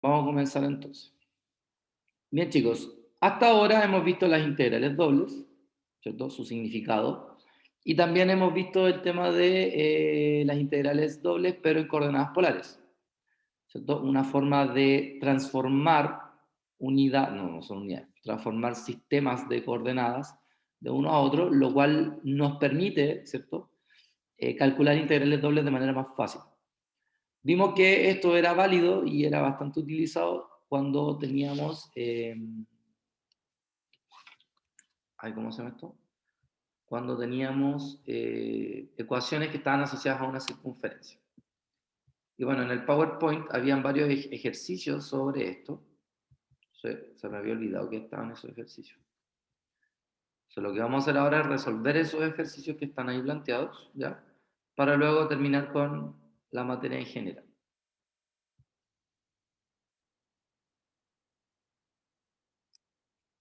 Vamos a comenzar entonces. Bien, chicos, hasta ahora hemos visto las integrales dobles, ¿cierto? Su significado. Y también hemos visto el tema de las integrales dobles, pero en coordenadas polares, ¿cierto? Una forma de transformar unidad, no son unidades, transformar sistemas de coordenadas de uno a otro, lo cual nos permite, ¿cierto? Calcular integrales dobles de manera más fácil. Vimos que esto era válido y era bastante utilizado cuando teníamos, ¿cómo se llama esto? Cuando teníamos ecuaciones que estaban asociadas a una circunferencia. Y bueno, en el PowerPoint habían varios ejercicios sobre esto. Se me había olvidado que estaban esos ejercicios. Lo que vamos a hacer ahora es resolver esos ejercicios que están ahí planteados, ¿ya? Para luego terminar con la materia en general.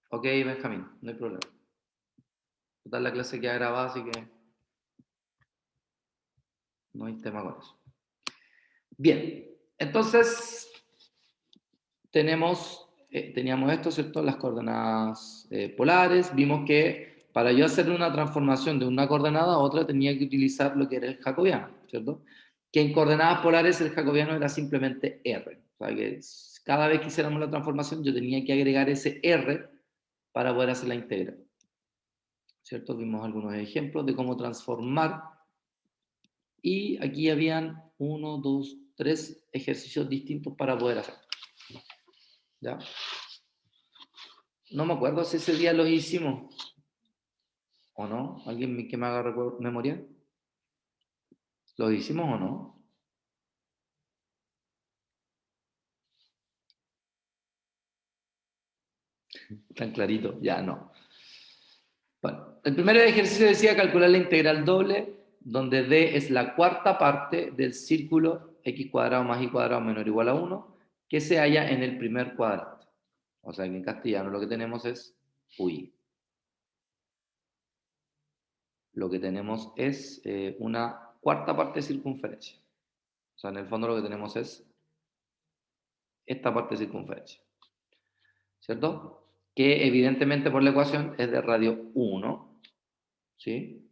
Ok, Benjamín, no hay problema. Total, la clase queda grabada, así que no hay tema con eso. Bien, entonces teníamos esto, ¿cierto? Las coordenadas polares. Vimos que para yo hacer una transformación de una coordenada a otra tenía que utilizar lo que era el jacobiano, ¿cierto? Que en coordenadas polares el jacobiano era simplemente R. O sea que cada vez que hiciéramos la transformación yo tenía que agregar ese R para poder hacer la integral. ¿Cierto? Vimos algunos ejemplos de cómo transformar. Y aquí habían 1, 2, 3 ejercicios distintos para poder hacer. ¿Ya? No me acuerdo si ese día los hicimos o no. ¿Alguien que me haga memoria? ¿Los hicimos o no? Tan clarito, ya no. Bueno, el primer ejercicio decía calcular la integral doble, donde D es la cuarta parte del círculo x cuadrado más y cuadrado menor o igual a 1, que se halla en el primer cuadrante. O sea que en castellano lo que tenemos es UI. Lo que tenemos es una cuarta parte de circunferencia. O sea, en el fondo lo que tenemos es esta parte de circunferencia. ¿Cierto? Que evidentemente por la ecuación es de radio 1. ¿Sí?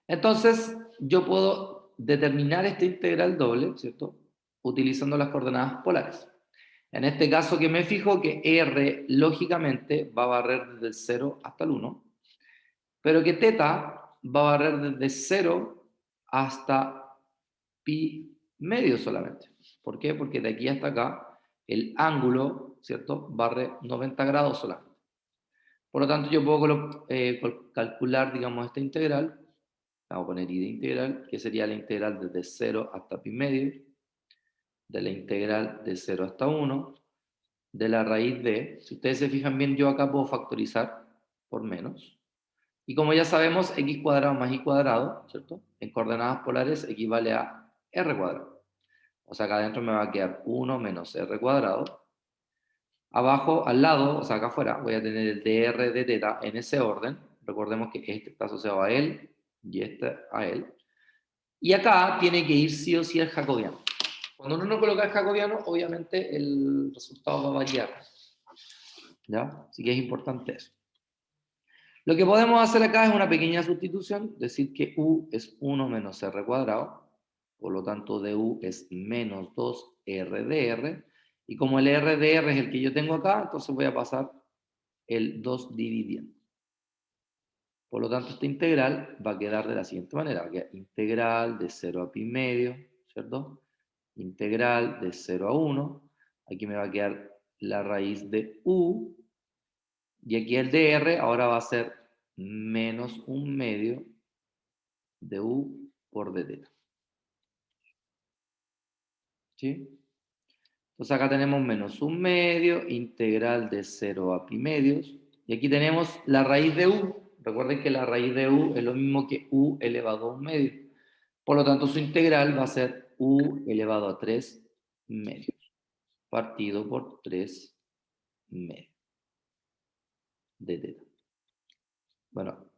Entonces, yo puedo determinar esta integral doble, ¿cierto? Utilizando las coordenadas polares. En este caso que me fijo que R lógicamente va a barrer desde el 0 hasta el 1, pero que teta va a barrer desde 0 hasta pi medio solamente. ¿Por qué? Porque de aquí hasta acá el ángulo, ¿cierto? Barre 90 grados solamente. Por lo tanto, yo puedo calcular, digamos, esta integral. Vamos a poner i de integral, que sería la integral desde 0 hasta pi medio, de la integral de 0 hasta 1, de la raíz de, si ustedes se fijan bien, yo acá puedo factorizar por menos. Y como ya sabemos, x cuadrado más y cuadrado, ¿cierto? En coordenadas polares equivale a r cuadrado. O sea, acá adentro me va a quedar 1 menos r cuadrado. Abajo, al lado, o sea, acá afuera, voy a tener el dr de teta en ese orden. Recordemos que este está asociado a él y este a él. Y acá tiene que ir sí o sí el jacobiano. Cuando uno no coloca el jacobiano, obviamente el resultado va a variar. ¿Ya? Así que es importante eso. Lo que podemos hacer acá es una pequeña sustitución, decir que u es 1 menos r cuadrado, por lo tanto du es menos 2r de r, y como el r de r es el que yo tengo acá, entonces voy a pasar el 2 dividiendo. Por lo tanto, esta integral va a quedar de la siguiente manera, va a quedar integral de 0 a pi medio, ¿cierto? Integral de 0 a 1, aquí me va a quedar la raíz de u, y aquí el dr ahora va a ser menos 1/2 de u por d teta. ¿Sí? Entonces acá tenemos menos 1/2, integral de 0 a pi medios, y aquí tenemos la raíz de u. Recuerden que la raíz de u es lo mismo que u elevado a 1/2. Por lo tanto, su integral va a ser u elevado a 3 medios, partido por 3 medios de teta. Bueno,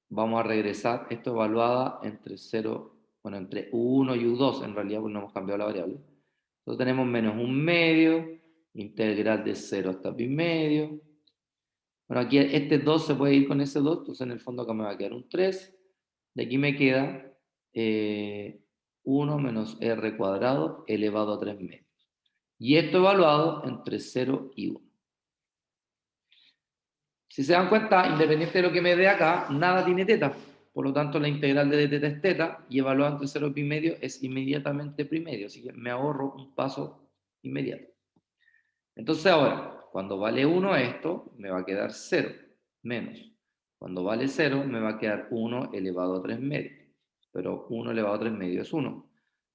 vamos a regresar. Esto evaluada entre 0, bueno, entre u1 y u2, en realidad, porque no hemos cambiado la variable. Entonces tenemos menos 1/2, integral de 0 hasta pi medio. Bueno, aquí este 2 se puede ir con ese 2, entonces en el fondo acá me va a quedar un 3. De aquí me queda 1 menos r cuadrado elevado a 3 medios. Y esto evaluado entre 0 y 1. Si se dan cuenta, independiente de lo que me dé acá, nada tiene teta. Por lo tanto, la integral de teta es teta y evaluado entre 0 y pi medio es inmediatamente pi medio. Así que me ahorro un paso inmediato. Entonces ahora, cuando vale 1 esto, me va a quedar 0 menos. Cuando vale 0, me va a quedar 1 elevado a 3 medios. Pero 1 elevado a 3 medios es 1.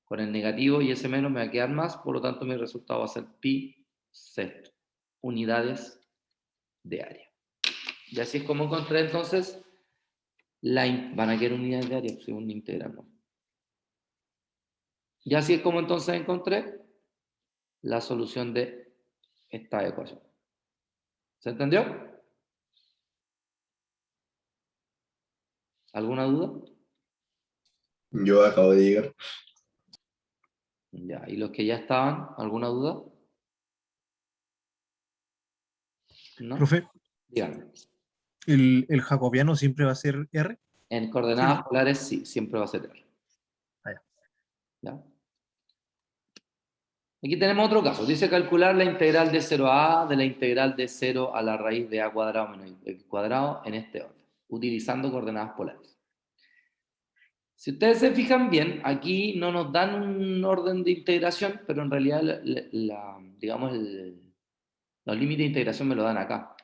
Con el negativo y ese menos me va a quedar más, por lo tanto mi resultado va a ser pi sexto. Unidades de área. Y así es como encontré entonces, van a quedar unidades de área, según la integral, ¿no? Y así es como entonces encontré la solución de esta ecuación. ¿Se entendió? ¿Alguna duda? Yo acabo de llegar. Ya, ¿y los que ya estaban, alguna duda? ¿No? Profe, Díganme. ¿el jacobiano siempre va a ser R? En coordenadas polares sí, siempre va a ser R. ¿Ya? Aquí tenemos otro caso. Dice calcular la integral de 0 a de la integral de 0 a la raíz de a cuadrado menos x cuadrado en este orden, utilizando coordenadas polares. Si ustedes se fijan bien, aquí no nos dan un orden de integración, pero en realidad digamos los límites de integración me lo dan acá.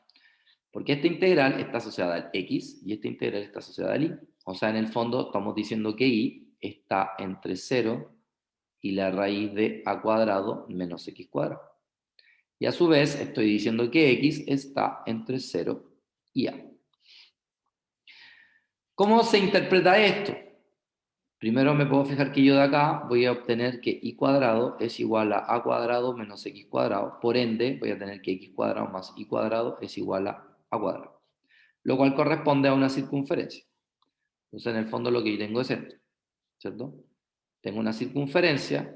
Porque esta integral está asociada al x y esta integral está asociada al y. O sea, en el fondo estamos diciendo que y está entre 0 y la raíz de a cuadrado menos x cuadrado. Y a su vez estoy diciendo que x está entre 0 y a. ¿Cómo se interpreta esto? Primero me puedo fijar que yo de acá voy a obtener que y cuadrado es igual a cuadrado menos x cuadrado. Por ende, voy a tener que x cuadrado más y cuadrado es igual a cuadrado. Lo cual corresponde a una circunferencia. Entonces, en el fondo lo que yo tengo es esto, ¿cierto? Tengo una circunferencia,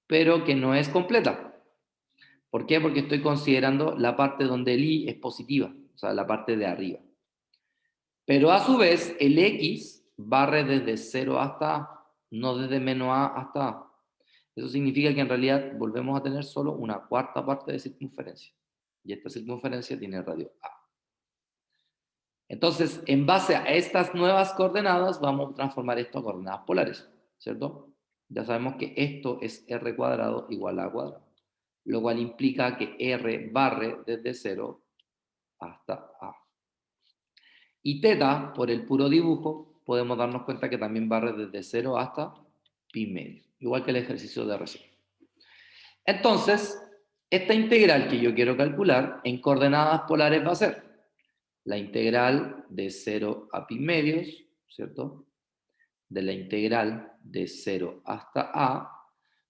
pero que no es completa. ¿Por qué? Porque estoy considerando la parte donde el y es positiva, o sea, la parte de arriba. Pero a su vez, el x barre desde 0 hasta a, no desde menos a hasta a. Eso significa que en realidad volvemos a tener solo una cuarta parte de circunferencia. Y esta circunferencia tiene radio a. Entonces, en base a estas nuevas coordenadas, vamos a transformar esto a coordenadas polares, ¿cierto? Ya sabemos que esto es r cuadrado igual a a cuadrado, lo cual implica que r barre desde 0 hasta a. Y teta, por el puro dibujo, podemos darnos cuenta que también barre desde 0 hasta pi medio, igual que el ejercicio de recién. Entonces, esta integral que yo quiero calcular en coordenadas polares va a ser la integral de 0 a pi medios, ¿cierto? De la integral de 0 hasta a,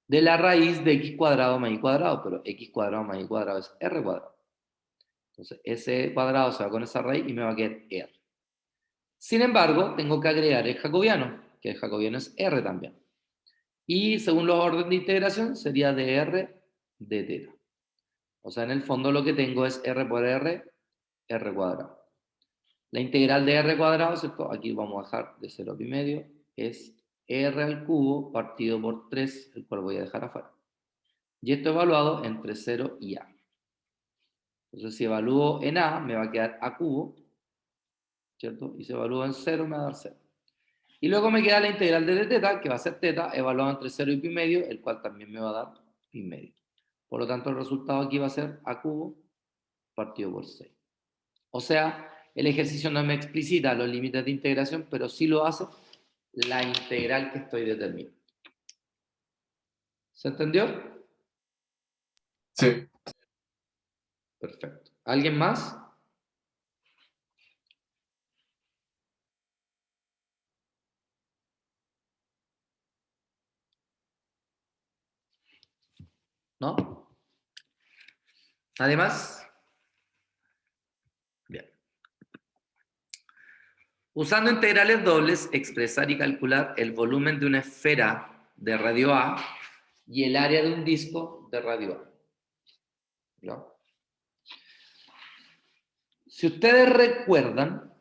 de la raíz de x cuadrado más y cuadrado, pero x cuadrado más y cuadrado es r cuadrado. Entonces, ese cuadrado se va con esa raíz y me va a quedar r. Sin embargo, tengo que agregar el jacobiano, que el jacobiano es r también. Y según los órdenes de integración, sería de r de teta. O sea, en el fondo lo que tengo es r por r cuadrado. La integral de r cuadrado, ¿cierto? Aquí vamos a dejar de 0 a pi medio, es r al cubo partido por 3, el cual voy a dejar afuera. Y esto evaluado entre 0 y a. Entonces, si evalúo en a, me va a quedar a cubo, ¿cierto? Y si evalúo en 0, me va a dar 0. Y luego me queda la integral de teta, que va a ser teta, evaluado entre 0 y pi medio, el cual también me va a dar pi medio. Por lo tanto, el resultado aquí va a ser a cubo partido por 6. O sea, el ejercicio no me explicita los límites de integración, pero sí lo hace la integral que estoy determinando. ¿Se entendió? Sí. Perfecto. ¿Alguien más? ¿No? ¿Nadie más? Bien. Usando integrales dobles, expresar y calcular el volumen de una esfera de radio A y el área de un disco de radio A. ¿Ya? Si ustedes recuerdan,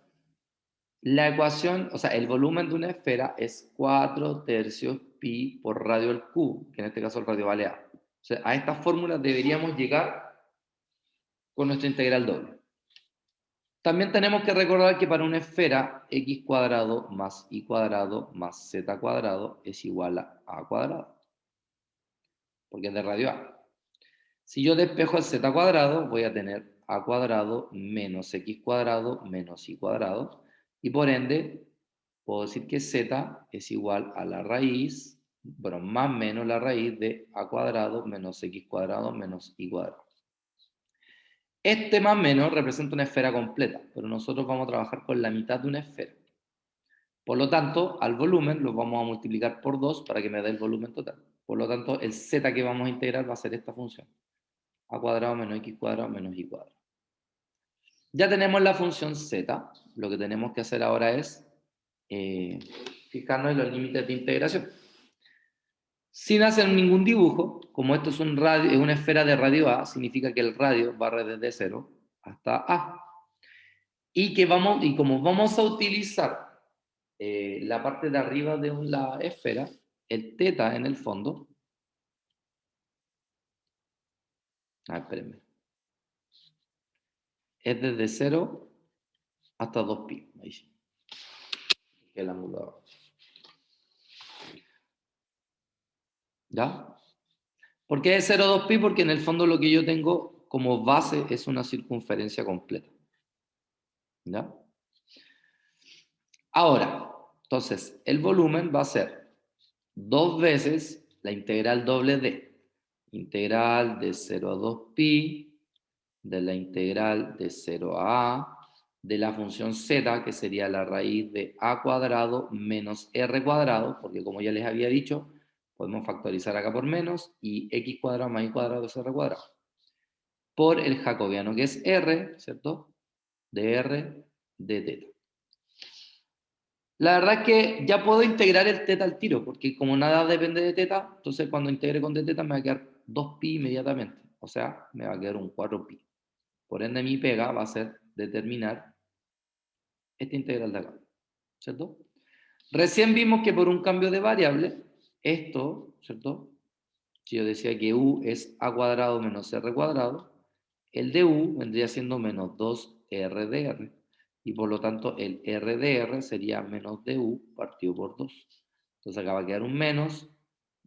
la ecuación, o sea, el volumen de una esfera es 4/3 pi por radio al cubo, que en este caso el radio vale A. O sea, a esta fórmula deberíamos llegar con nuestra integral doble. También tenemos que recordar que para una esfera, x cuadrado más y cuadrado más z cuadrado es igual a cuadrado, porque es de radio A. Si yo despejo el z cuadrado, voy a tener a cuadrado menos x cuadrado menos y cuadrado, y por ende, puedo decir que z es igual a la raíz, bueno, más menos la raíz de a cuadrado menos x cuadrado menos y cuadrado. Este más menos representa una esfera completa, pero nosotros vamos a trabajar con la mitad de una esfera. Por lo tanto, al volumen lo vamos a multiplicar por 2 para que me dé el volumen total. Por lo tanto, el z que vamos a integrar va a ser esta función. A cuadrado menos x cuadrado menos y cuadrado. Ya tenemos la función z. Lo que tenemos que hacer ahora es fijarnos en los límites de integración. Sin hacer ningún dibujo, como esto es una esfera de radio A, significa que el radio barre desde 0 hasta A. Y como vamos a utilizar la parte de arriba de la esfera, el teta en el fondo. Espérenme. Es desde 0 hasta 2pi. Ahí sí. El ángulo. ¿Ya? ¿Por qué es 0, 2pi? Porque en el fondo lo que yo tengo como base es una circunferencia completa. ¿Ya? Ahora, entonces, el volumen va a ser 2 veces la integral doble de integral de 0 a 2pi, de la integral de 0 a a, de la función z, que sería la raíz de a cuadrado menos r cuadrado, porque como ya les había dicho, podemos factorizar acá por menos, y x cuadrado más y cuadrado es r cuadrado, por el jacobiano, que es r, ¿cierto? De r de teta. La verdad es que ya puedo integrar el teta al tiro, porque como nada depende de teta, entonces cuando integre con d teta me va a quedar 2pi inmediatamente, o sea, me va a quedar un 4pi. Por ende, mi pega va a ser determinar esta integral de acá, ¿cierto? Recién vimos que por un cambio de variable, esto, ¿cierto? Si yo decía que u es a cuadrado menos r cuadrado, el de u vendría siendo menos 2r de r, y por lo tanto el r de r sería menos du partido por 2. Entonces acá va a quedar un menos,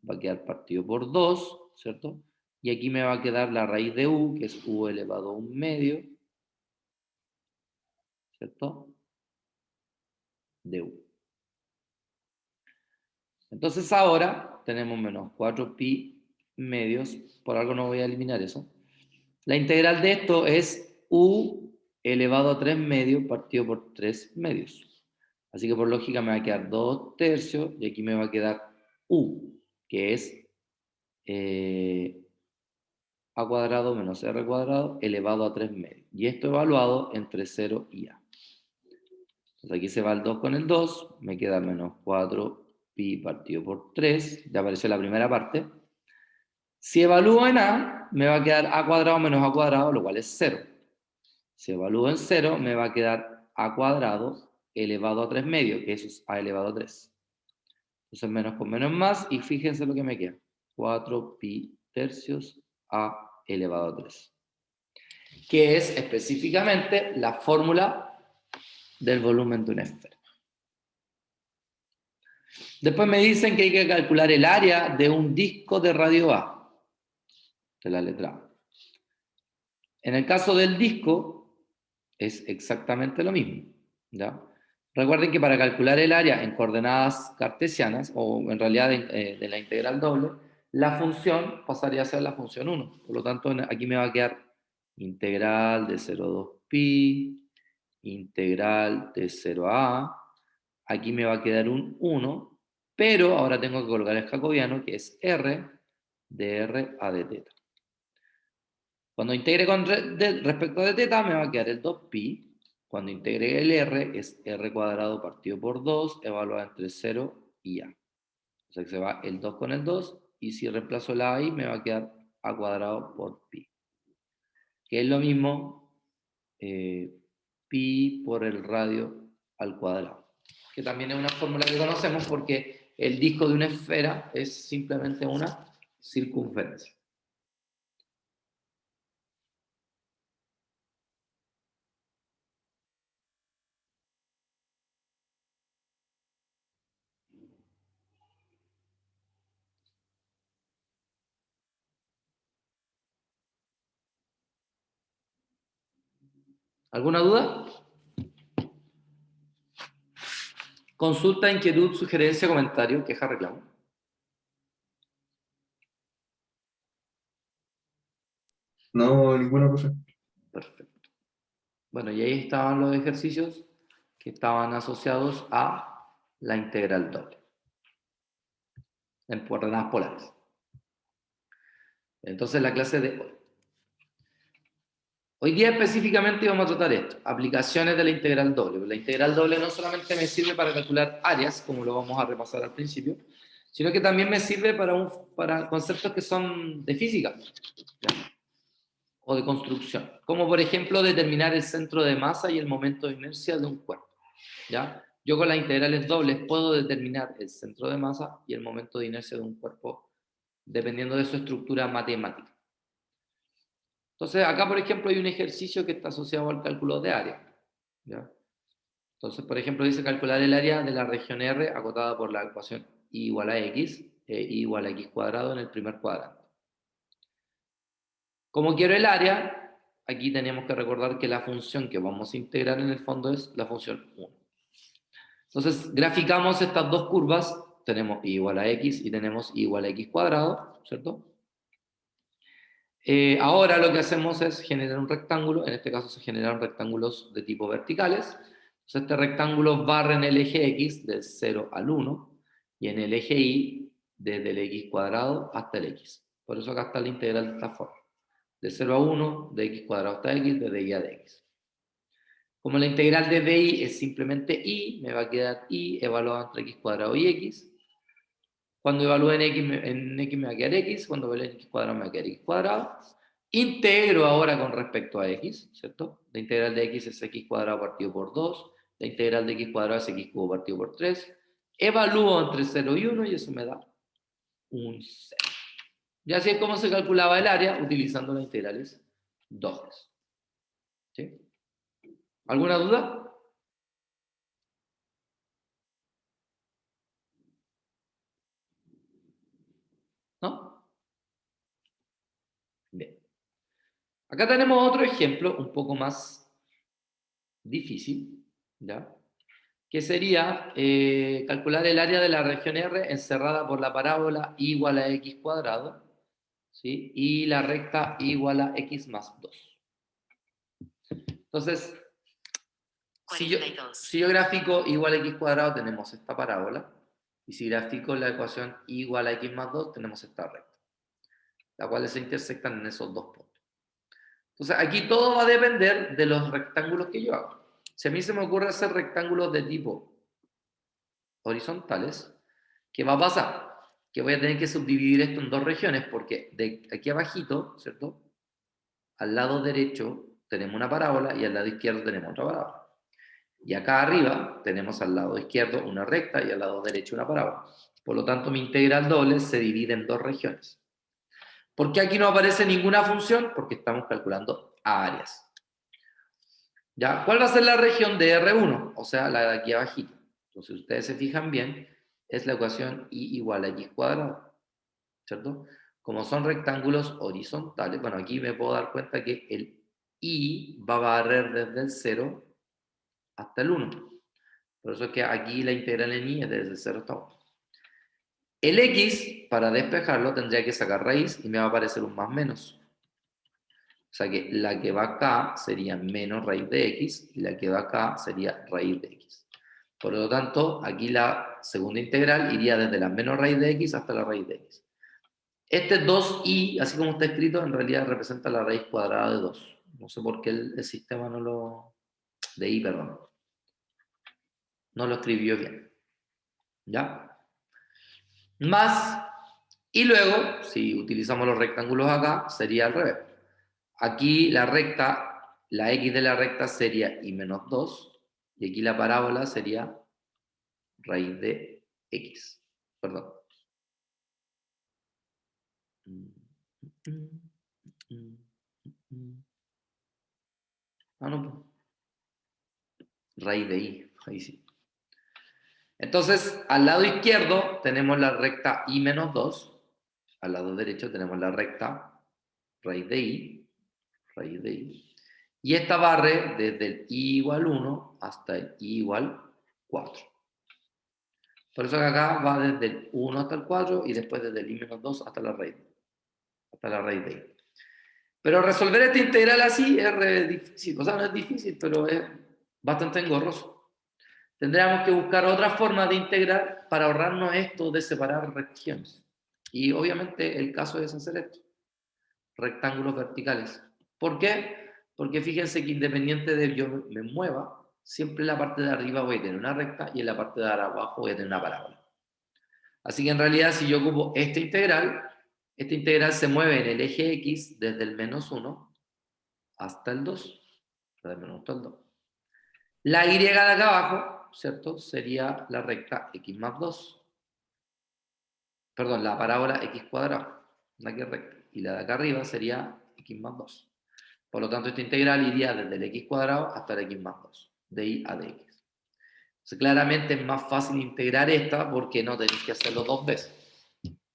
va a quedar partido por 2, ¿cierto? Y aquí me va a quedar la raíz de u, que es u elevado a 1 medio, ¿cierto? De u. Entonces ahora tenemos menos 4pi medios, por algo no voy a eliminar eso. La integral de esto es u elevado a 3 medios partido por 3 medios. Así que por lógica me va a quedar 2 tercios y aquí me va a quedar u, que es a cuadrado menos r cuadrado elevado a 3 medios. Y esto evaluado entre 0 y a. Entonces aquí se va el 2 con el 2, me queda menos 4pi partido por 3, ya apareció la primera parte. Si evalúo en a, me va a quedar a cuadrado menos a cuadrado, lo cual es 0. Si evalúo en 0, me va a quedar a cuadrado elevado a 3 medios, que eso es a elevado a 3. Entonces menos con menos más, y fíjense lo que me queda. 4pi tercios a elevado a 3. Que es específicamente la fórmula del volumen de una esfera. Después me dicen que hay que calcular el área de un disco de radio A, de la letra A. En el caso del disco, es exactamente lo mismo, ¿ya? Recuerden que para calcular el área en coordenadas cartesianas, o en realidad de la integral doble, la función pasaría a ser la función 1. Por lo tanto, aquí me va a quedar integral de 0 a 2pi, integral de 0 a a, aquí me va a quedar un 1, pero ahora tengo que colocar el jacobiano, que es r de r a de teta. Cuando integre respecto de teta, me va a quedar el 2pi. Cuando integre el r, es r cuadrado partido por 2, evaluado entre 0 y a. O sea que se va el 2 con el 2, y si reemplazo la a ahí, me va a quedar a cuadrado por pi, que es lo mismo pi por el radio al cuadrado, que también es una fórmula que conocemos porque el disco de una esfera es simplemente una circunferencia. ¿Alguna duda? Consulta, inquietud, sugerencia, comentario, queja, reclamo. No, ninguna cosa. Perfecto. Bueno, y ahí estaban los ejercicios que estaban asociados a la integral doble en coordenadas polares. Entonces, la clase de hoy. Hoy día específicamente vamos a tratar esto, aplicaciones de la integral doble. La integral doble no solamente me sirve para calcular áreas, como lo vamos a repasar al principio, sino que también me sirve para conceptos que son de física, ¿ya? O de construcción, como por ejemplo determinar el centro de masa y el momento de inercia de un cuerpo, ¿ya? Yo con las integrales dobles puedo determinar el centro de masa y el momento de inercia de un cuerpo dependiendo de su estructura matemática. Entonces, acá, por ejemplo, hay un ejercicio que está asociado al cálculo de área, ¿ya? Entonces, por ejemplo, dice calcular el área de la región R acotada por la ecuación y igual a x, y igual a x cuadrado en el primer cuadrante. Como quiero el área, aquí tenemos que recordar que la función que vamos a integrar en el fondo es la función 1. Entonces, graficamos estas dos curvas, tenemos y igual a x y tenemos y igual a x cuadrado, ¿cierto? Ahora lo que hacemos es generar un rectángulo, en este caso se generan rectángulos de tipo verticales. Entonces este rectángulo barre en el eje x del 0 al 1 y en el eje y desde el x cuadrado hasta el x. Por eso acá está la integral de esta forma. De 0 a 1, de x cuadrado hasta x, desde y a de x. Como la integral de y es simplemente y, me va a quedar y evaluado entre x cuadrado y x. Cuando evalúe en x me va a quedar x, cuando evalúe en x cuadrado me va a quedar x cuadrado. Integro ahora con respecto a x, ¿cierto? La integral de x es x cuadrado partido por 2, la integral de x cuadrado es x cubo partido por 3. Evalúo entre 0 y 1 y eso me da un 0. Y así es como se calculaba el área utilizando las integrales dobles. ¿Sí? ¿Alguna duda? ¿No? Bien. Acá tenemos otro ejemplo un poco más difícil, ¿ya? Que sería calcular el área de la región R encerrada por la parábola y igual a x cuadrado, ¿sí? Y la recta igual a x más 2. Entonces, si yo grafico igual a x cuadrado, tenemos esta parábola, y si grafico la ecuación igual a x más 2, tenemos esta recta, las cuales se intersectan en esos dos puntos. Entonces, aquí todo va a depender de los rectángulos que yo hago. Si a mí se me ocurre hacer rectángulos de tipo horizontales, ¿qué va a pasar? Que voy a tener que subdividir esto en dos regiones, porque de aquí abajito, ¿cierto? Al lado derecho tenemos una parábola y al lado izquierdo tenemos otra parábola. Y acá arriba tenemos al lado izquierdo una recta y al lado derecho una parábola. Por lo tanto, mi integral doble se divide en dos regiones. ¿Por qué aquí no aparece ninguna función? Porque estamos calculando áreas. ¿Ya? ¿Cuál va a ser la región de R1? O sea, la de aquí abajito. Entonces, si ustedes se fijan bien, es la ecuación y igual a x cuadrado, ¿cierto? Como son rectángulos horizontales, bueno, aquí me puedo dar cuenta que el y va a barrer desde el 0 hasta el 1. Por eso es que aquí la integral en y es desde el 0 hasta 1. El x, para despejarlo, tendría que sacar raíz y me va a aparecer un más menos. O sea que la que va acá sería menos raíz de x y la que va acá sería raíz de x. Por lo tanto, aquí la segunda integral iría desde la menos raíz de x hasta la raíz de x. Este 2i, así como está escrito, en realidad representa la raíz cuadrada de 2. No sé por qué el sistema no lo... de i, perdón. No lo escribió bien. ¿Ya? Más Y luego, si utilizamos los rectángulos acá, sería al revés. Aquí la recta, la x de la recta sería y menos 2, y aquí la parábola sería raíz de x. Perdón. Ah, no. Raíz de y. Ahí sí. Entonces, al lado izquierdo tenemos la recta y menos 2. Al lado derecho tenemos la recta raíz de y. Raíz de y. Y esta barre desde el i igual 1 hasta el i igual 4. Por eso que acá va desde el 1 hasta el 4 y después desde el i menos 2 hasta la raíz de i. Pero resolver esta integral así es difícil. O sea, no es difícil, pero es bastante engorroso. Tendríamos que buscar otra forma de integrar para ahorrarnos esto de separar regiones. Y obviamente el caso es hacer esto. Rectángulos verticales. ¿Por qué? Porque fíjense que independiente de yo me mueva, siempre en la parte de arriba voy a tener una recta y en la parte de abajo voy a tener una parábola. Así que en realidad si yo ocupo esta integral se mueve en el eje X desde el menos 1 hasta el 2. Desde el menos 1 hasta el 2. La Y de acá abajo, ¿cierto? Sería la recta X más 2. Perdón, la parábola X cuadrado. La que es recta. Y la de acá arriba sería X más 2. Por lo tanto, esta integral iría desde el x cuadrado hasta el x más 2, de y a dx. Entonces, claramente es más fácil integrar esta porque no tenéis que hacerlo dos veces.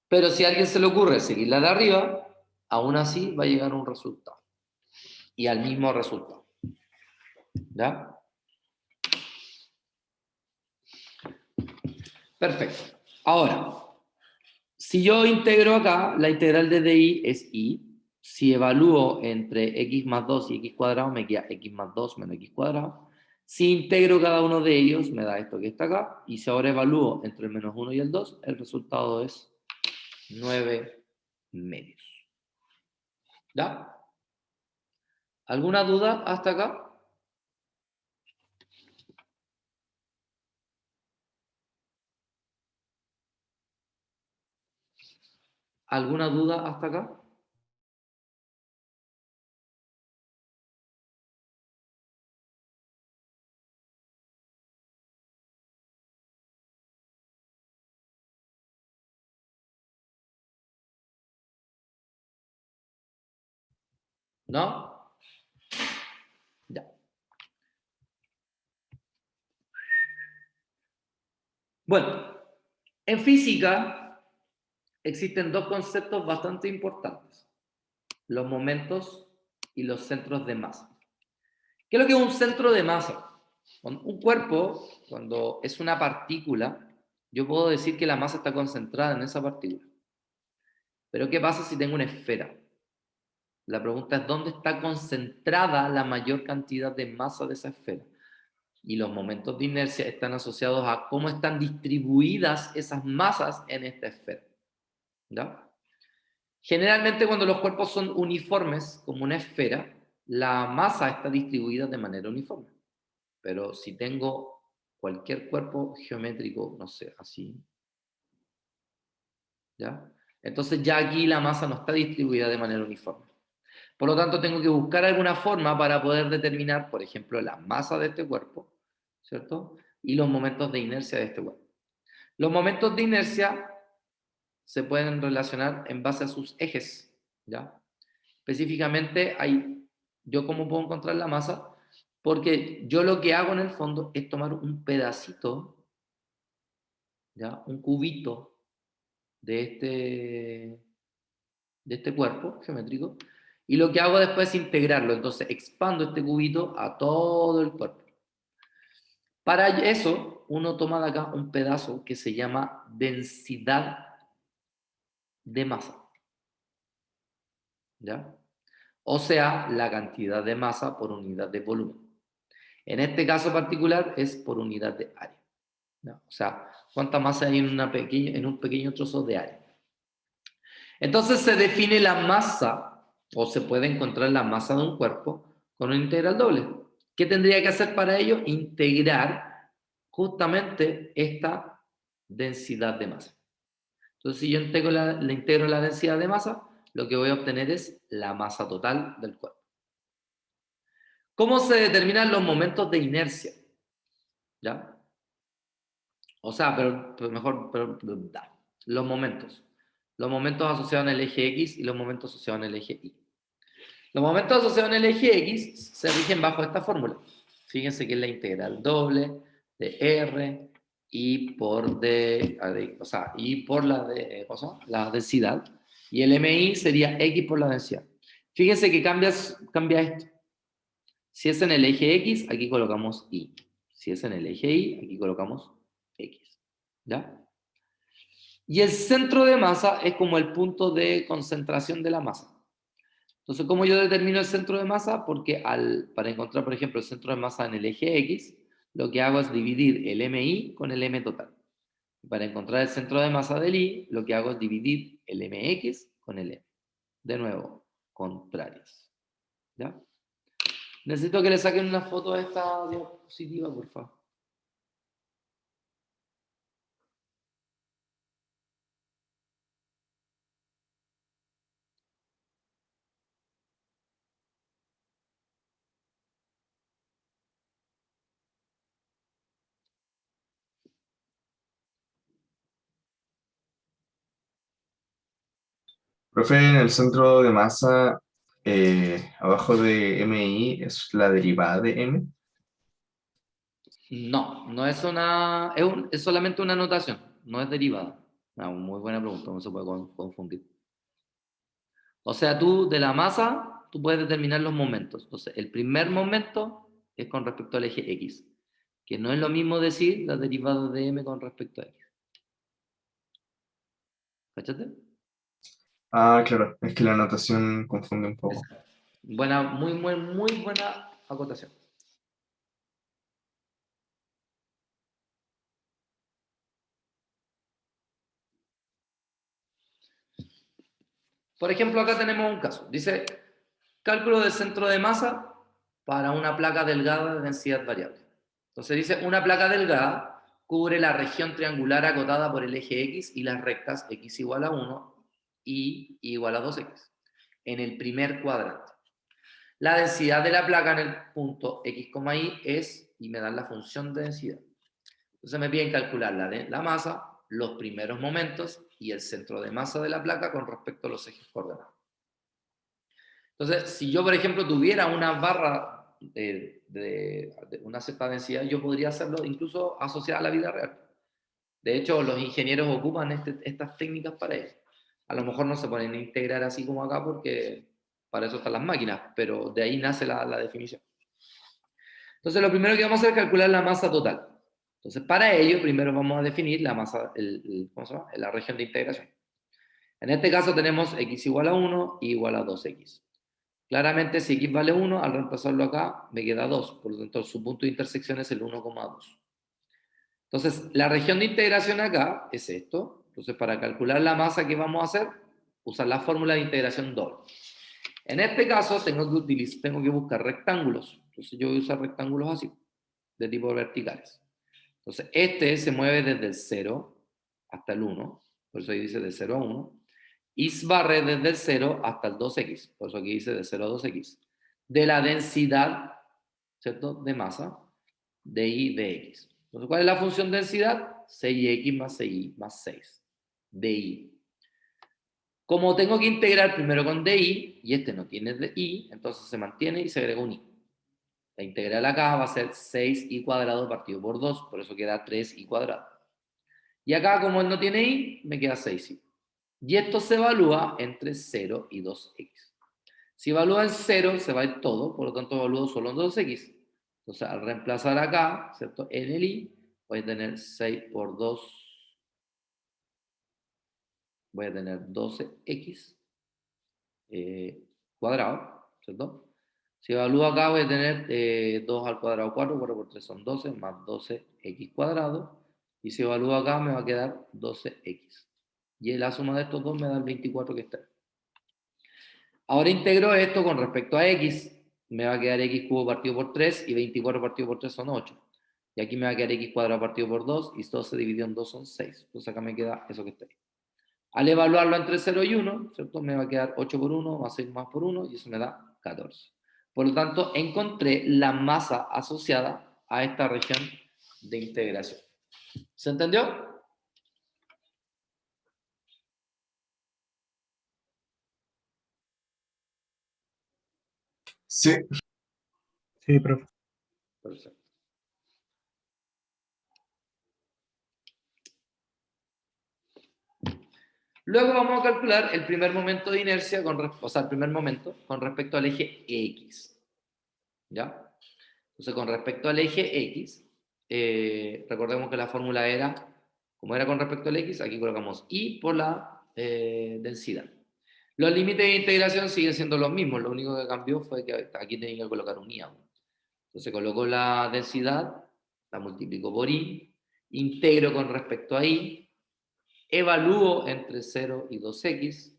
Pero si a alguien se le ocurre seguir la de arriba, aún así va a llegar a un resultado. Y al mismo resultado. ¿Ya? Perfecto. Ahora, si yo integro acá, la integral de dy es y. Si evalúo entre x más 2 y x cuadrado, me queda x más 2 menos x cuadrado. Si integro cada uno de ellos, me da esto que está acá. Y si ahora evalúo entre el menos 1 y el 2, el resultado es 9 medios. ¿Ya? ¿Alguna duda hasta acá? ¿Alguna duda hasta acá? ¿No? Ya. Bueno, en física existen dos conceptos bastante importantes: los momentos y los centros de masa. ¿Qué es lo que es un centro de masa? Un cuerpo, cuando es una partícula, yo puedo decir que la masa está concentrada en esa partícula. Pero ¿qué pasa si tengo una esfera? La pregunta es: ¿dónde está concentrada la mayor cantidad de masa de esa esfera? Y los momentos de inercia están asociados a cómo están distribuidas esas masas en esta esfera. ¿Ya? Generalmente cuando los cuerpos son uniformes, como una esfera, la masa está distribuida de manera uniforme. Pero si tengo cualquier cuerpo geométrico, no sé, así, ¿ya? Entonces ya aquí la masa no está distribuida de manera uniforme. Por lo tanto, tengo que buscar alguna forma para poder determinar, por ejemplo, la masa de este cuerpo, ¿cierto? Y los momentos de inercia de este cuerpo. Los momentos de inercia se pueden relacionar en base a sus ejes, ¿ya? Específicamente, ¿yo cómo puedo encontrar la masa? Porque yo lo que hago en el fondo es tomar un pedacito, ¿ya? Un cubito de este cuerpo geométrico, y lo que hago después es integrarlo. Entonces expando este cubito a todo el cuerpo. Para eso, uno toma de acá un pedazo que se llama densidad de masa, ¿ya? O sea, la cantidad de masa por unidad de volumen. En este caso particular es por unidad de área, ¿ya? O sea, cuánta masa hay en un pequeño trozo de área. Entonces se define la masa, o se puede encontrar la masa de un cuerpo con una integral doble. ¿Qué tendría que hacer para ello? Integrar justamente esta densidad de masa. Entonces, si yo le integro la densidad de masa, lo que voy a obtener es la masa total del cuerpo. ¿Cómo se determinan los momentos de inercia? ¿Ya? O sea, pero mejor, los momentos. Los momentos asociados en el eje X y los momentos asociados en el eje Y. Los momentos asociados en el eje X se rigen bajo esta fórmula. Fíjense que es la integral doble de R y por la densidad. Y el MI sería X por la densidad. Fíjense que cambia esto. Si es en el eje X, aquí colocamos Y. Si es en el eje Y, aquí colocamos X. ¿Ya? Y el centro de masa es como el punto de concentración de la masa. Entonces, ¿cómo yo determino el centro de masa? Porque para encontrar, por ejemplo, el centro de masa en el eje X, lo que hago es dividir el MI con el M total. Para encontrar el centro de masa del Y, lo que hago es dividir el MX con el M. De nuevo, contrarias. ¿Ya? Necesito que le saquen una foto a esta diapositiva, por favor. Profe, en el centro de masa, abajo de MI, es la derivada de M. No, no es es solamente una notación, no es derivada. Muy buena pregunta, no se puede confundir. O sea, tú de la masa, tú puedes determinar los momentos. Entonces, el primer momento es con respecto al eje X, que no es lo mismo decir la derivada de M con respecto a X. ¿Cachate? Ah, claro, es que la notación confunde un poco. Exacto. Muy buena acotación. Por ejemplo, acá tenemos un caso. Dice, cálculo del centro de masa para una placa delgada de densidad variable. Entonces dice, una placa delgada cubre la región triangular acotada por el eje X y las rectas X igual a 1 y igual a 2X en el primer cuadrante. La densidad de la placa en el punto X, Y es, y me dan la función de densidad. Entonces me piden calcular la masa, los primeros momentos y el centro de masa de la placa con respecto a los ejes coordenados. Entonces, si yo, por ejemplo, tuviera una barra de una cierta densidad, yo podría hacerlo incluso asociada a la vida real. De hecho, los ingenieros ocupan estas técnicas para eso. A lo mejor no se pueden integrar así como acá porque para eso están las máquinas, pero de ahí nace la definición. Entonces, lo primero que vamos a hacer es calcular la masa total. Entonces, para ello, primero vamos a definir la masa, ¿cómo se llama? La región de integración. En este caso tenemos x igual a 1 y igual a 2x. Claramente, si x vale 1, al reemplazarlo acá, me queda 2. Por lo tanto, su punto de intersección es el 1,2. Entonces, la región de integración acá es esto. Entonces, para calcular la masa que vamos a hacer, usar la fórmula de integración doble. En este caso, tengo que buscar rectángulos. Entonces, yo voy a usar rectángulos así, de tipo verticales. Entonces, este se mueve desde el 0 hasta el 1. Por eso ahí dice de 0 a 1. Y barre desde el 0 hasta el 2x. Por eso aquí dice de 0 a 2x. De la densidad, ¿cierto? De masa de y de x. Entonces, ¿cuál es la función densidad? 6x más 6y más 6. DI. Como tengo que integrar primero con DI, y este no tiene DI, entonces se mantiene y se agrega un I. La integral acá va a ser 6i cuadrado partido por 2, por eso queda 3i cuadrado. Y acá, como él no tiene i, me queda 6i. Y esto se evalúa entre 0 y 2x. Si evalúa en 0, se va a ir todo, por lo tanto evalúo solo en 2x. Entonces, al reemplazar acá, ¿cierto? En el i, voy a tener 6 por 2, voy a tener 12x cuadrado, ¿cierto? Si evalúo acá, voy a tener 2 al cuadrado 4, 4 por 3 son 12, más 12x cuadrado. Y si evalúo acá, me va a quedar 12x. Y la suma de estos dos me da el 24 que está. Ahora integro esto con respecto a x. Me va a quedar x cubo partido por 3 y 24 partido por 3 son 8. Y aquí me va a quedar x cuadrado partido por 2 y 12 dividido en 2 son 6. Entonces acá me queda eso que está ahí. Al evaluarlo entre 0 y 1, ¿cierto? Me va a quedar 8 por 1, más 6 más por 1, y eso me da 14. Por lo tanto, encontré la masa asociada a esta región de integración. ¿Se entendió? Sí. Sí, profe. Perfecto. Luego vamos a calcular el primer momento de inercia, o sea, el primer momento con respecto al eje X. ¿Ya? Entonces, con respecto al eje X, recordemos que la fórmula era, como era con respecto al X, aquí colocamos Y por la densidad. Los límites de integración siguen siendo los mismos, lo único que cambió fue que aquí tenía que colocar un Y. Entonces coloco la densidad, la multiplico por Y, integro con respecto a Y, evalúo entre 0 y 2x,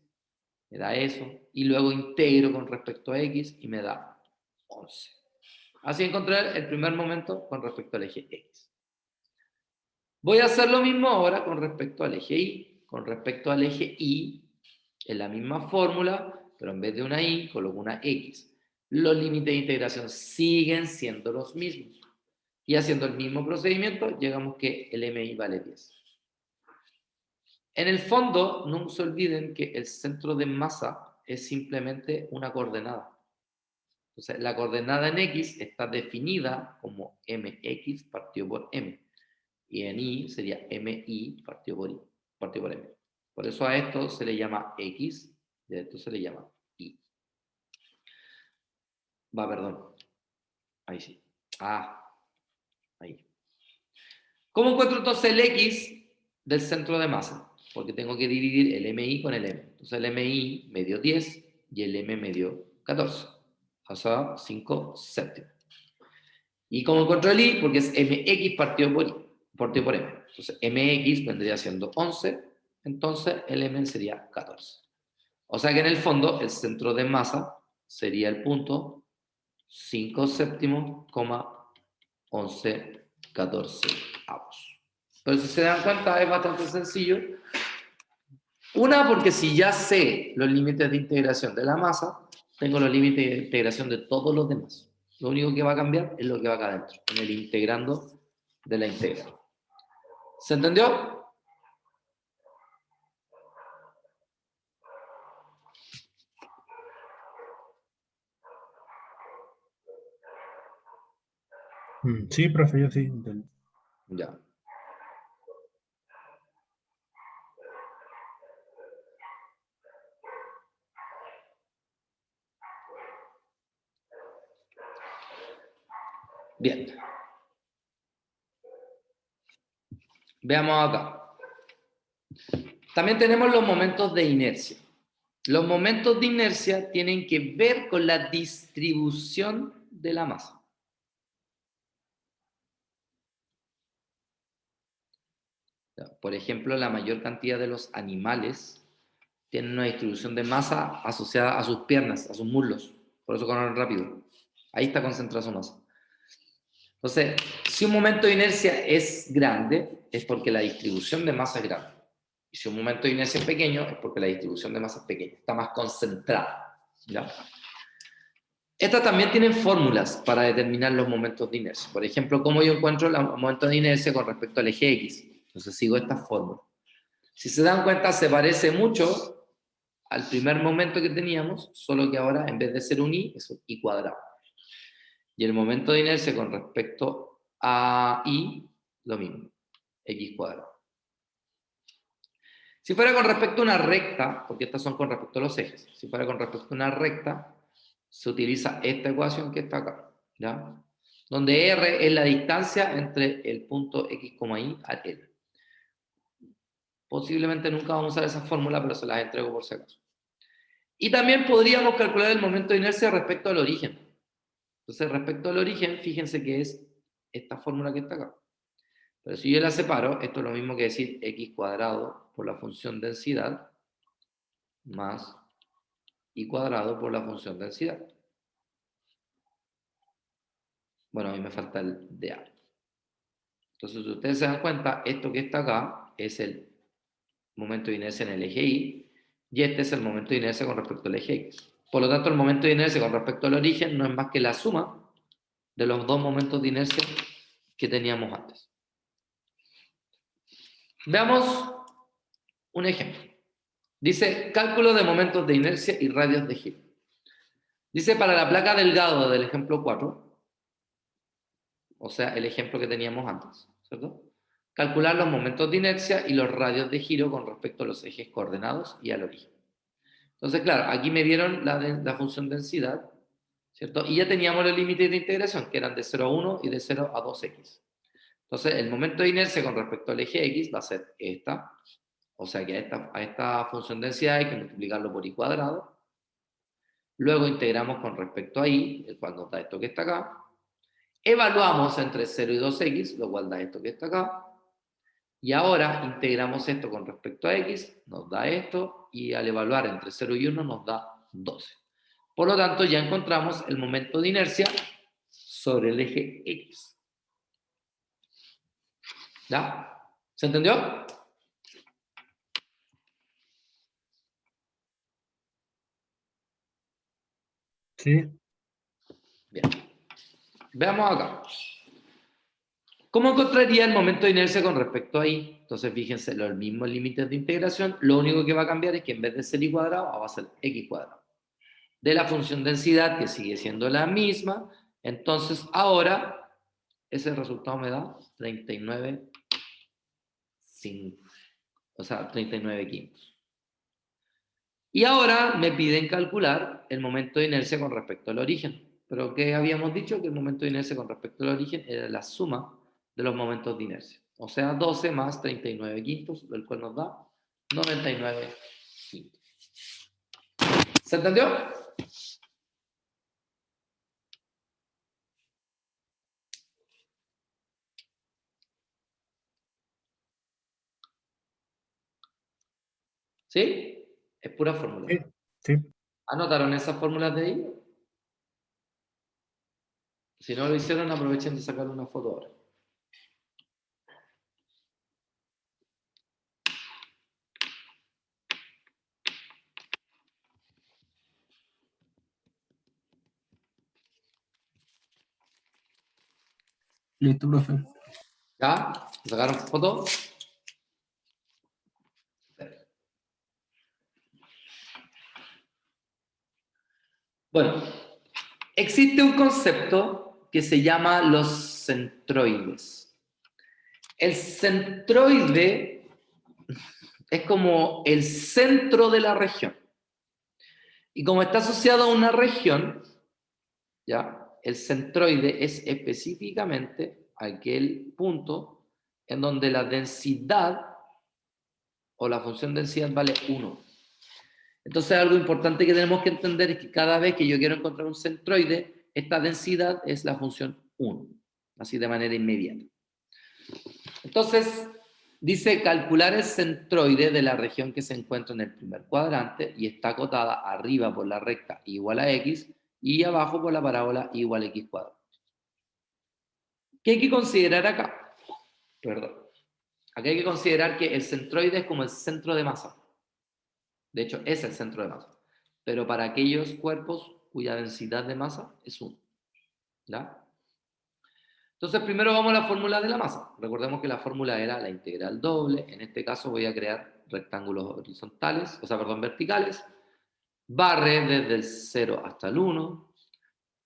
me da eso, y luego integro con respecto a x y me da 11. Así encontré el primer momento con respecto al eje x. Voy a hacer lo mismo ahora con respecto al eje y. Con respecto al eje y, en la misma fórmula, pero en vez de una y, coloco una x. Los límites de integración siguen siendo los mismos. Y haciendo el mismo procedimiento, llegamos que el MI vale 10. En el fondo, no se olviden que el centro de masa es simplemente una coordenada. Entonces, la coordenada en X está definida como MX partido por M. Y en Y sería MI partido por Y, partido por M. Por eso a esto se le llama X y a esto se le llama Y. Perdón. Ahí sí. Ahí. ¿Cómo encuentro entonces el X del centro de masa? Porque tengo que dividir el MI con el M. Entonces el MI me dio 10 y el M me dio 14. O sea, 5 séptimos. ¿Y cómo encuentro el I? Porque es MX partido por Y, partido por M. Entonces MX vendría siendo 11, entonces el M sería 14. O sea que en el fondo el centro de masa sería el punto 5 séptimos, 11, 14 avos. Pero si se dan cuenta es bastante sencillo. Una, porque si ya sé los límites de integración de la masa, tengo los límites de integración de todos los demás. Lo único que va a cambiar es lo que va acá adentro, en el integrando de la integral. ¿Se entendió? Sí, profe, yo sí entiendo. Ya. Bien. Veamos acá. También tenemos los momentos de inercia. Los momentos de inercia tienen que ver con la distribución de la masa. Por ejemplo, la mayor cantidad de los animales tienen una distribución de masa asociada a sus piernas, a sus muslos. Por eso corren rápido. Ahí está concentrada su masa. Entonces, si un momento de inercia es grande, es porque la distribución de masa es grande. Y si un momento de inercia es pequeño, es porque la distribución de masa es pequeña, está más concentrada. ¿Ya? Estas también tienen fórmulas para determinar los momentos de inercia. Por ejemplo, cómo yo encuentro los momentos de inercia con respecto al eje X. Entonces sigo esta fórmula. Si se dan cuenta, se parece mucho al primer momento que teníamos, solo que ahora en vez de ser un I, es un I cuadrado. Y el momento de inercia con respecto a I, lo mismo, X cuadrado. Si fuera con respecto a una recta, porque estas son con respecto a los ejes, si fuera con respecto a una recta, se utiliza esta ecuación que está acá, ¿ya? Donde R es la distancia entre el punto X, Y a L. Posiblemente nunca vamos a usar esa fórmula, pero se las entrego por si acaso. Y también podríamos calcular el momento de inercia respecto al origen. Entonces, respecto al origen, fíjense que es esta fórmula que está acá. Pero si yo la separo, esto es lo mismo que decir x cuadrado por la función densidad más y cuadrado por la función densidad. Bueno, a mí me falta el dA. Entonces, si ustedes se dan cuenta, esto que está acá es el momento de inercia en el eje Y, y este es el momento de inercia con respecto al eje X. Por lo tanto, el momento de inercia con respecto al origen no es más que la suma de los dos momentos de inercia que teníamos antes. Veamos un ejemplo. Dice, cálculo de momentos de inercia y radios de giro. Dice, para la placa delgado del ejemplo 4, o sea, el ejemplo que teníamos antes, ¿cierto? Calcular los momentos de inercia y los radios de giro con respecto a los ejes coordenados y al origen. Entonces, claro, aquí me dieron la función densidad, ¿cierto? Y ya teníamos los límites de integración, que eran de 0 a 1 y de 0 a 2x. Entonces, el momento de inercia con respecto al eje X va a ser esta, o sea que a esta función densidad hay que multiplicarlo por y cuadrado. Luego integramos con respecto a y, el cual nos da esto que está acá. Evaluamos entre 0 y 2x, lo cual da esto que está acá. Y ahora integramos esto con respecto a x, nos da esto, y al evaluar entre 0 y 1 nos da 12. Por lo tanto, ya encontramos el momento de inercia sobre el eje X. ¿Ya? ¿Se entendió? Sí. Bien. Veamos acá. ¿Cómo encontraría el momento de inercia con respecto a y? Entonces, fíjense, los mismos límites de integración, lo único que va a cambiar es que en vez de ser y cuadrado, va a ser x cuadrado. De la función densidad, que sigue siendo la misma, entonces ahora ese resultado me da 39,5, o sea, 39 quintos. Y ahora me piden calcular el momento de inercia con respecto al origen. Pero ¿qué habíamos dicho? Que el momento de inercia con respecto al origen era la suma de los momentos de inercia. O sea, 12 más 39 quintos, el cual nos da 99 quintos. ¿Se entendió? ¿Sí? Es pura fórmula. Sí. Sí. ¿Anotaron esas fórmulas de ahí? Si no lo hicieron, aprovechen de sacar una foto ahora. Listo, profe. ¿Ya? ¿Sacaron foto? Bueno, existe un concepto que se llama los centroides. El centroide es como el centro de la región. Y como está asociado a una región, ¿ya? El centroide es específicamente aquel punto en donde la densidad o la función densidad vale 1. Entonces algo importante que tenemos que entender es que cada vez que yo quiero encontrar un centroide, esta densidad es la función 1, así de manera inmediata. Entonces, dice calcular el centroide de la región que se encuentra en el primer cuadrante y está acotada arriba por la recta igual a x y abajo por la parábola igual a x cuadrado. ¿Qué hay que considerar acá? Perdón. Aquí hay que considerar que el centroide es como el centro de masa. De hecho, es el centro de masa. Pero para aquellos cuerpos cuya densidad de masa es 1. ¿Ya? Entonces, primero vamos a la fórmula de la masa. Recordemos que la fórmula era la integral doble. En este caso voy a crear rectángulos horizontales, verticales. Barre desde el 0 hasta el 1.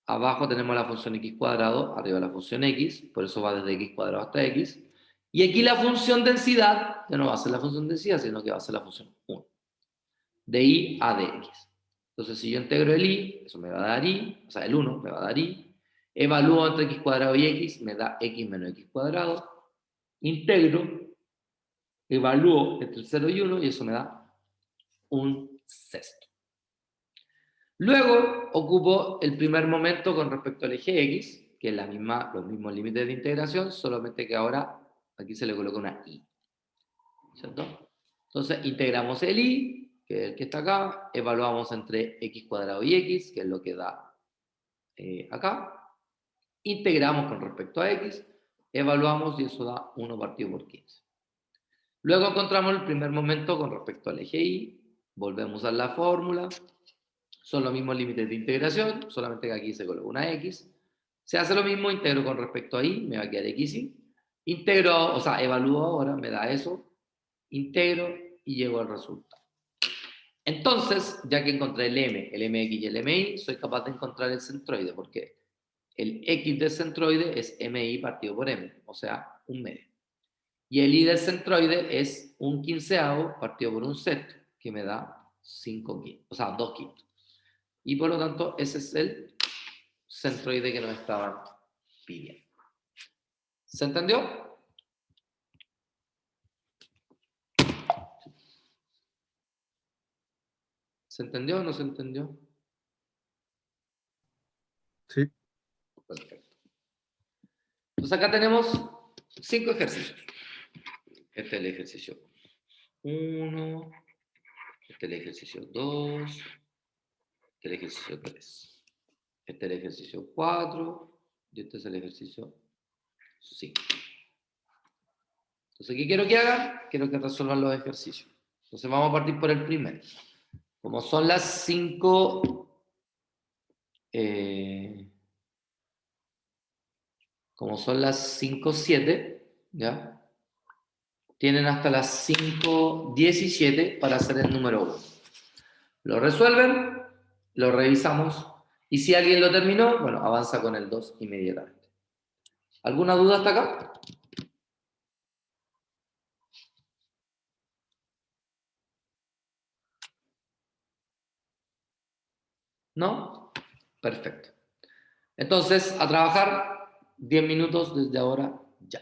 Abajo tenemos la función x cuadrado, arriba la función x, por eso va desde x cuadrado hasta x. Y aquí la función densidad, ya no va a ser la función densidad, sino que va a ser la función 1. De y a dx. Entonces, si yo integro el y, eso me va a dar y, o sea, el 1 me va a dar y. Evalúo entre x cuadrado y x, me da x menos x cuadrado. Integro, evalúo entre el 0 y 1 y eso me da un sexto. Luego ocupo el primer momento con respecto al eje x, que es los mismos límites de integración, solamente que ahora aquí se le coloca una y. ¿Cierto? Entonces integramos el y, que es el que está acá, evaluamos entre x cuadrado y x, que es lo que da acá. Integramos con respecto a x, evaluamos y eso da 1 partido por 15. Luego encontramos el primer momento con respecto al eje Y, volvemos a la fórmula, son los mismos límites de integración, solamente que aquí se coloca una X. Se hace lo mismo, integro con respecto a Y, me va a quedar XY. Integro, o sea, evalúo ahora, me da eso, integro y llego al resultado. Entonces, ya que encontré el M, el MX y el MI, soy capaz de encontrar el centroide, porque el X del centroide es MI partido por M, o sea, un medio. Y el I del centroide es un quinceavo partido por un sexto, que me da 5 quintos, o sea, 2 quintos. Y por lo tanto, ese es el centroide que nos estaban pidiendo. ¿Se entendió? ¿Se entendió o no se entendió? Sí. Perfecto. Entonces acá tenemos 5 ejercicios. Este es el ejercicio 1, este es el ejercicio 2, este es el ejercicio 3, este es el ejercicio 4 y este es el ejercicio 5. Entonces, ¿qué quiero que hagan? Quiero que resuelvan los ejercicios. Entonces vamos a partir por el primero. Como son las 5... como son las 5:07, ¿ya? Tienen hasta las 5:17 para hacer el número 1. Lo resuelven, lo revisamos, y si alguien lo terminó, bueno, avanza con el 2 inmediatamente. ¿Alguna duda hasta acá? ¿No? Perfecto. Entonces, a trabajar 10 minutos desde ahora ya.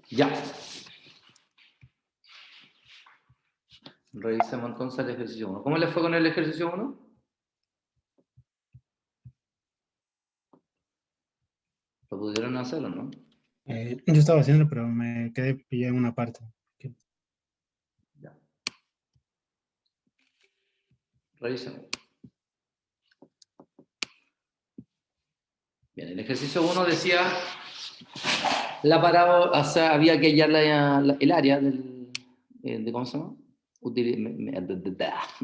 Ya. Revisemos entonces el ejercicio 1. ¿Cómo les fue con el ejercicio 1? ¿Lo pudieron hacer o no? Yo estaba haciendo, pero me quedé pillado en una parte. Ya. Revisemos. Bien, el ejercicio 1 decía la parábola, o sea, había que hallar el área de ¿cómo se llama?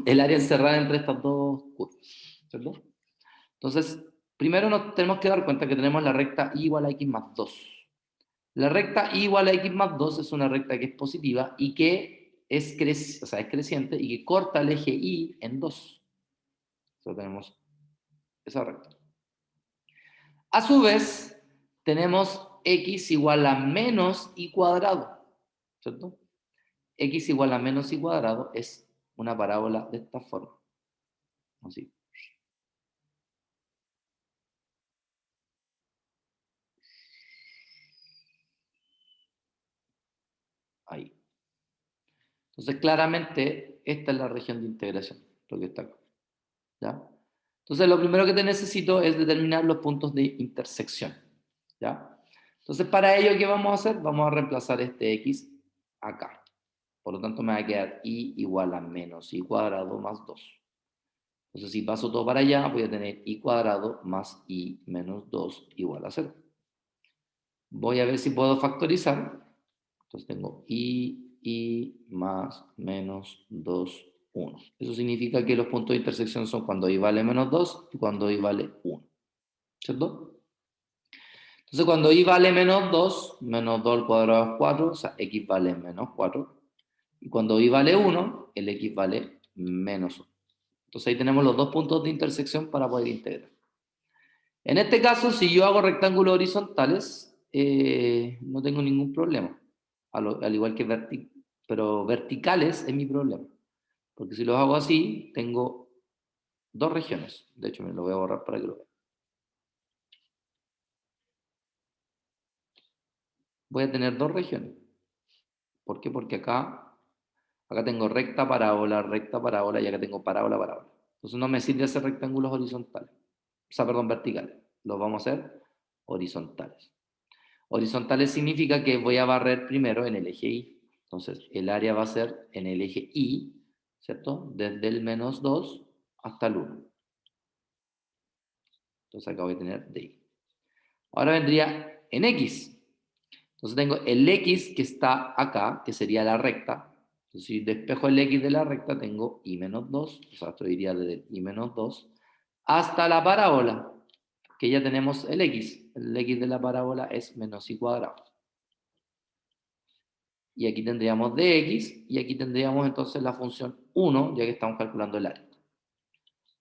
El área encerrada entre estas dos curvas, ¿cierto? Entonces, primero nos tenemos que dar cuenta que tenemos la recta y igual a x más 2. La recta y igual a x más 2 es una recta que es positiva y que es creciente y que corta el eje y en 2. Entonces tenemos esa recta. A su vez, tenemos x igual a menos y cuadrado, ¿cierto? X igual a menos y cuadrado es una parábola de esta forma. Así. Ahí. Entonces, claramente, esta es la región de integración, lo que está acá. ¿Ya? Entonces, lo primero que te necesito es determinar los puntos de intersección. ¿Ya? Entonces, para ello, ¿qué vamos a hacer? Vamos a reemplazar este x acá. Por lo tanto, me va a quedar y igual a menos y cuadrado más 2. Entonces, si paso todo para allá, voy a tener y cuadrado más y menos 2 igual a 0. Voy a ver si puedo factorizar. Entonces tengo y más menos 2, 1. Eso significa que los puntos de intersección son cuando i vale menos 2 y cuando i vale 1. ¿Cierto? Entonces cuando i vale menos 2, menos 2 al cuadrado es 4, o sea, x vale menos 4. Y cuando i vale 1, el x vale menos 1. Entonces ahí tenemos los dos puntos de intersección para poder integrar. En este caso, si yo hago rectángulos horizontales, no tengo ningún problema. Al igual que pero verticales es mi problema. Porque si los hago así, tengo dos regiones. De hecho, me lo voy a borrar para que lo vean. Voy a tener dos regiones. ¿Por qué? Porque acá tengo recta, parábola, y acá tengo parábola, parábola. Entonces no me sirve hacer rectángulos horizontales. O sea, perdón, verticales. Los vamos a hacer horizontales. Horizontales significa que voy a barrer primero en el eje Y. Entonces, el área va a ser en el eje Y, ¿cierto? Desde el menos 2 hasta el 1. Entonces, acá voy a tener DI. Ahora vendría en X. Entonces, tengo el X que está acá, que sería la recta. Entonces, si despejo el X de la recta, tengo I menos 2. O sea, esto iría desde I menos 2 hasta la parábola, que ya tenemos el X. El X de la parábola es menos I cuadrado. Y aquí tendríamos dx, y aquí tendríamos entonces la función 1, ya que estamos calculando el área.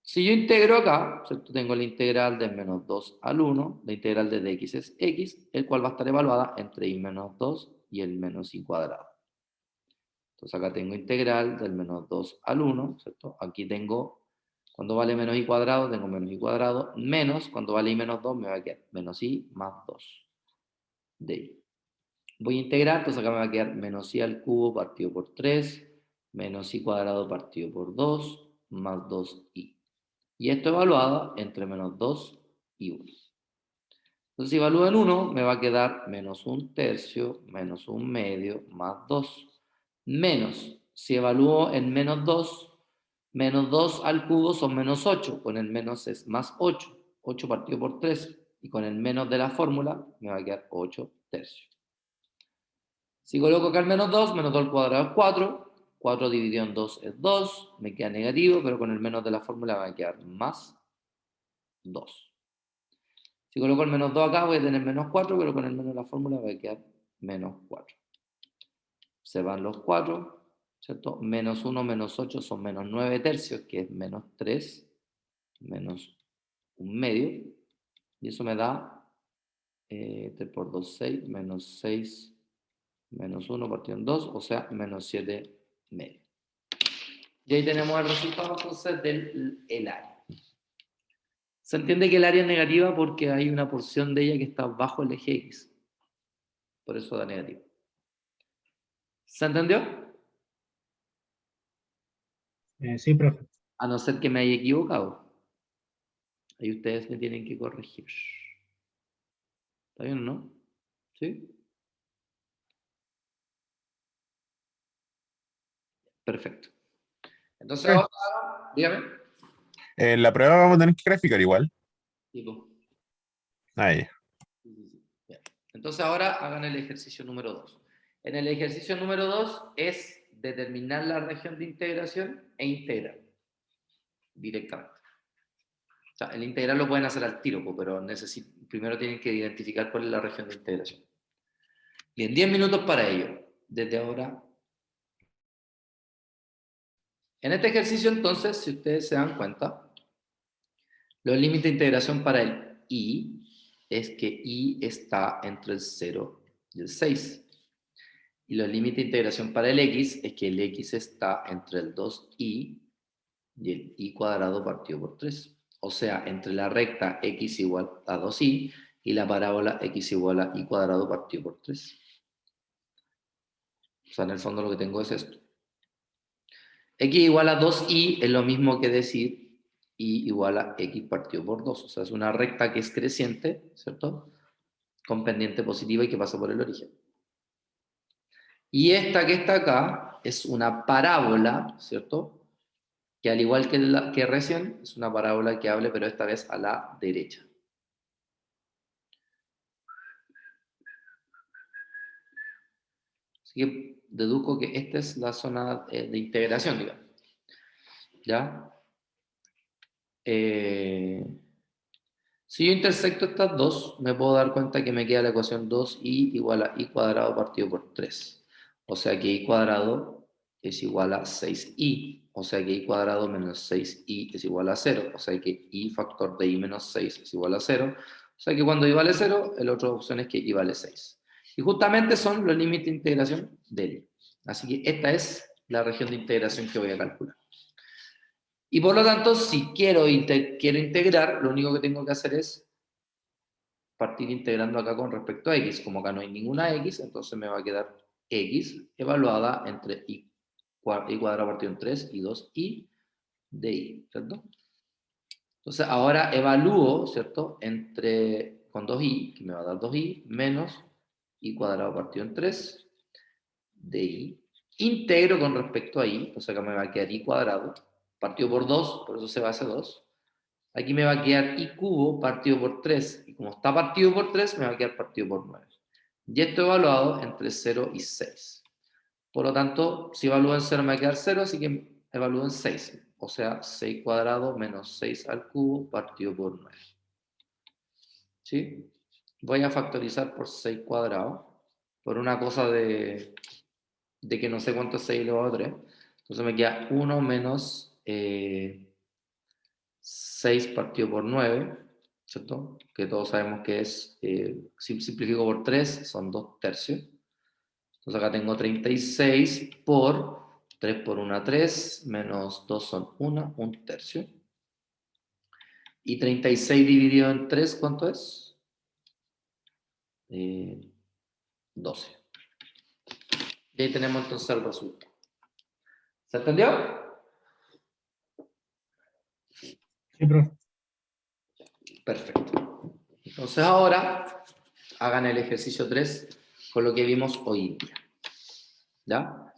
Si yo integro acá, ¿cierto? Tengo la integral de menos 2 al 1, la integral de dx es x, el cual va a estar evaluada entre i menos 2 y el menos i cuadrado. Entonces acá tengo integral del menos 2 al 1, ¿cierto? Aquí tengo, cuando vale menos i cuadrado, tengo menos i cuadrado, menos, cuando vale i menos 2, me va a quedar menos i más 2 de i. Voy a integrar, entonces acá me va a quedar menos i al cubo partido por 3, menos i cuadrado partido por 2, más 2i. Y esto evaluado entre menos 2 y 1. Entonces si evalúo en 1, me va a quedar menos 1/3, menos 1/2, más 2. Menos, si evalúo en menos 2 al cubo son menos 8. Con el menos es más 8. 8 partido por 3. Y con el menos de la fórmula me va a quedar 8/3. Si coloco acá el menos 2 al cuadrado es 4. 4 dividido en 2 es 2. Me queda negativo, pero con el menos de la fórmula va a quedar más 2. Si coloco el menos 2 acá voy a tener menos 4, pero con el menos de la fórmula va a quedar menos 4. Se van los 4, ¿cierto? Menos 1, menos 8 son menos 9/3, que es menos 3, menos 1/2. Y eso me da 3 por 2, 6, menos 6, menos 1 partido en 2, o sea, menos 7/2. Y ahí tenemos el resultado entonces del área. Se entiende que el área es negativa porque hay una porción de ella que está bajo el eje X. Por eso da negativo. ¿Se entendió? Sí, profe. A no ser que me haya equivocado. Ahí ustedes me tienen que corregir. ¿Está bien o no? ¿Sí? Perfecto. Entonces Sí. ahora, dígame. En la prueba vamos a tener que graficar igual. Tipo, Ahí. bien. Entonces ahora hagan el ejercicio número 2. En el ejercicio número 2 es determinar la región de integración e integrar directamente. O sea, el integral lo pueden hacer al tiro, pero primero tienen que identificar cuál es la región de integración. Bien, 10 minutos para ello, desde ahora. En este ejercicio, entonces, si ustedes se dan cuenta, los límites de integración para el y es que y está entre el 0 y el 6. Y los límites de integración para el x es que el x está entre el 2i y el i cuadrado partido por 3. O sea, entre la recta x igual a 2i y la parábola x igual a i cuadrado partido por 3. O sea, en el fondo lo que tengo es esto. X igual a 2i es lo mismo que decir i igual a x partido por 2. O sea, es una recta que es creciente, ¿cierto? Con pendiente positiva y que pasa por el origen. Y esta que está acá es una parábola, ¿cierto? Que al igual que recién, es una parábola que hable, pero esta vez a la derecha. Así que deduzco que esta es la zona de integración, digamos. ¿Ya? Si yo intersecto estas dos, me puedo dar cuenta que me queda la ecuación 2i igual a i cuadrado partido por 3. O sea que i cuadrado es igual a 6i. O sea que i cuadrado menos 6i es igual a 0. O sea que i factor de i menos 6 es igual a 0. O sea que cuando i vale 0, la otra opción es que i vale 6. Y justamente son los límites de integración de i. Así que esta es la región de integración que voy a calcular. Y por lo tanto, si quiero integrar, lo único que tengo que hacer es partir integrando acá con respecto a x. Como acá no hay ninguna x, entonces me va a quedar x evaluada entre i cuadrado partido en 3 y 2i de i, ¿cierto? Entonces ahora evalúo, ¿cierto? Con 2i, que me va a dar 2i, menos i cuadrado partido en 3 de i. Integro con respecto a i, o sea que me va a quedar i cuadrado, partido por 2, por eso se va a hacer 2. Aquí me va a quedar i cubo partido por 3. Y como está partido por 3, me va a quedar partido por 9. Y esto evaluado entre 0 y 6. Por lo tanto, si evalúo en 0 me va a quedar 0, así que evalúo en 6. O sea, 6 cuadrado menos 6 al cubo partido por 9. ¿Sí? Voy a factorizar por 6 cuadrado. Por una cosa de que no sé cuánto es 6 elevado a 3. Entonces me queda 1 menos 6 partido por 9, ¿cierto? Que todos sabemos que es, si simplifico por 3, son 2 tercios. Entonces acá tengo 36 por 3 por 1, 3, menos 2 son 1 tercio. Y 36 dividido en 3, ¿cuánto es? 12. Y ahí tenemos entonces el resultado. ¿Se entendió? Sí, profe. Perfecto. Entonces ahora hagan el ejercicio 3 con lo que vimos hoy día. ¿Ya?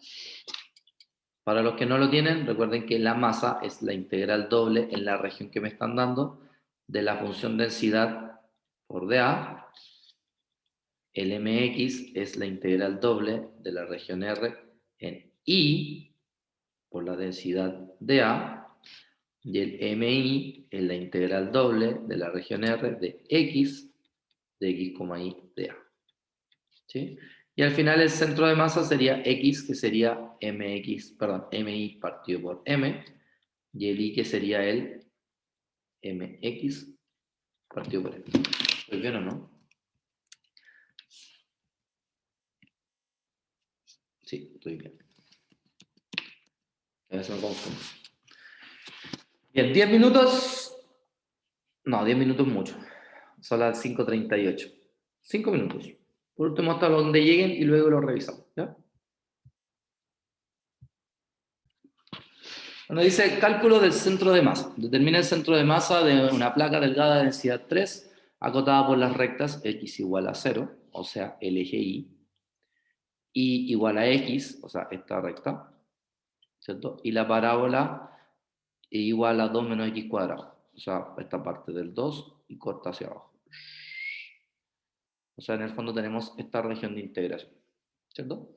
Para los que no lo tienen, recuerden que la masa es la integral doble en la región que me están dando de la función densidad por dA. El mx es la integral doble de la región R en I por la densidad dA. Y el mi es la integral doble de la región R de x y dA. ¿Sí? Y al final el centro de masa sería x, que sería mi partido por m, y el i, que sería el mx partido por m. ¿Estoy bien o no? Sí, estoy bien. A veces me confundo. Bien, 10 minutos. No, 10 minutos mucho. Son las 5:38. 5 minutos. Por último, hasta donde lleguen y luego lo revisamos. ¿Ya? Bueno, dice cálculo del centro de masa. Determina el centro de masa de una placa delgada de densidad 3, acotada por las rectas x igual a 0, o sea, el eje y igual a x, o sea, esta recta, ¿cierto? Y la parábola igual a 2 menos x cuadrado, o sea, esta parte del 2 y corta hacia abajo. O sea, en el fondo tenemos esta región de integración, ¿cierto?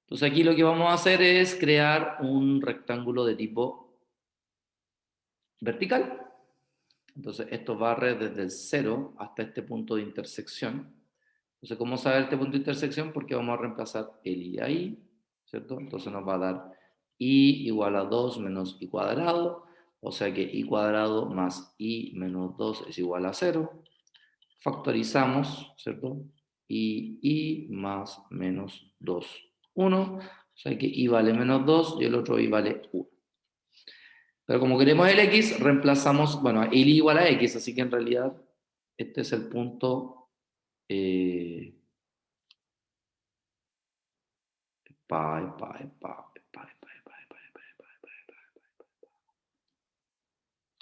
Entonces aquí lo que vamos a hacer es crear un rectángulo de tipo vertical. Entonces esto barre desde el 0 hasta este punto de intersección. Entonces, ¿cómo saber este punto de intersección? Porque vamos a reemplazar el i ahí, ¿cierto? Entonces nos va a dar i igual a 2 menos i cuadrado, o sea que i cuadrado más i menos 2 es igual a 0. Factorizamos, ¿cierto? I más menos 2, 1. O sea que i vale menos 2 y el otro i vale 1. Pero como queremos el x, reemplazamos, bueno, el i igual a x, así que en realidad este es el punto...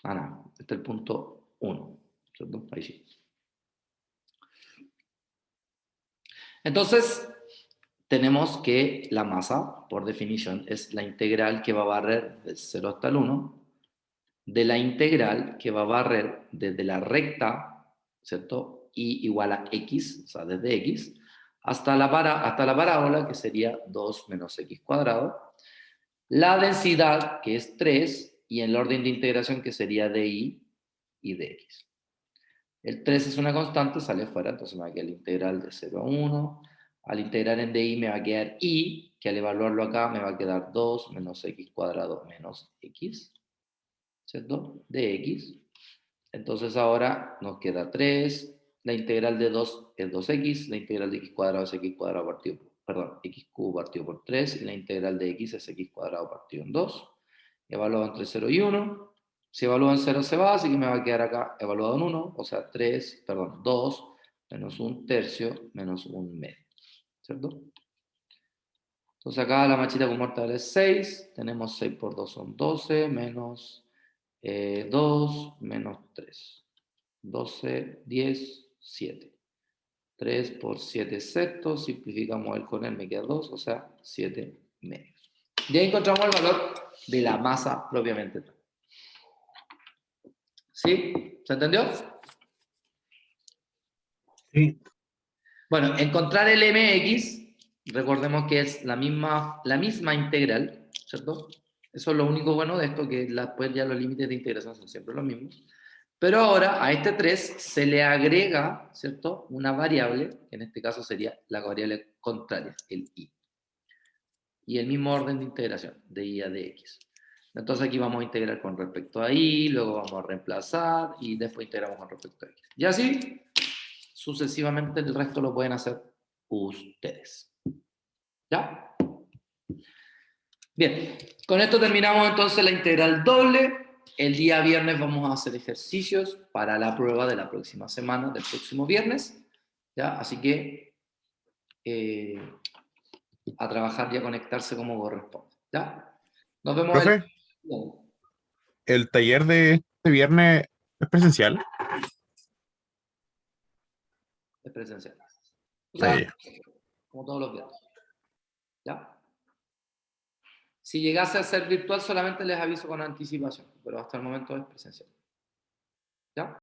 no, este es el punto 1, ¿cierto? Ahí sí. Entonces, tenemos que la masa, por definición, es la integral que va a barrer del 0 hasta el 1, de la integral que va a barrer desde la recta, ¿cierto? Y igual a x, o sea, desde x, hasta la parábola, que sería 2 menos x cuadrado, la densidad, que es 3, y el orden de integración, que sería di y dx. El 3 es una constante, sale fuera, entonces me va a quedar la integral de 0 a 1. Al integrar en di me va a quedar i, que al evaluarlo acá me va a quedar 2 menos x cuadrado menos x, ¿cierto? Dx. Entonces ahora nos queda 3, la integral de 2 es 2x, la integral de x cuadrado es x cuadrado partido, perdón, x cubo partido por 3, y la integral de x es x cuadrado partido en 2, evaluado entre 0 y 1, si evalúo en 0 se va, así que me va a quedar acá evaluado en 1, o sea 2 menos 1 tercio menos 1 medio, ¿cierto? Entonces acá la machita con mortal es 6, tenemos 6 por 2 son 12, menos 2 menos 3. 12, 10, 7. 3 por 7 sextos, simplificamos el con él, me queda 2, o sea, 7 medios. Y ahí encontramos el valor de la masa propiamente tal. ¿Sí? ¿Se entendió? Sí, Bueno, encontrar el mx, recordemos que es la misma integral, ¿cierto? Eso es lo único bueno de esto, que después ya los límites de integración son siempre los mismos. Pero ahora a este 3 se le agrega, ¿cierto?, una variable, que en este caso sería la variable contraria, el i. Y el mismo orden de integración, de i a dx. Entonces aquí vamos a integrar con respecto a i, luego vamos a reemplazar y después integramos con respecto a x. Y así, sucesivamente, el resto lo pueden hacer ustedes. ¿Ya? Bien, con esto terminamos entonces la integral doble. El día viernes vamos a hacer ejercicios para la prueba de la próxima semana, del próximo viernes. ¿Ya? Así que a trabajar y a conectarse como corresponde. ¿Ya? Nos vemos el... Profe, el taller de este viernes es presencial. Es presencial. O sea, Sí. como todos los viernes. ¿Ya? Si llegase a ser virtual, solamente les aviso con anticipación, pero hasta el momento es presencial. ¿Ya?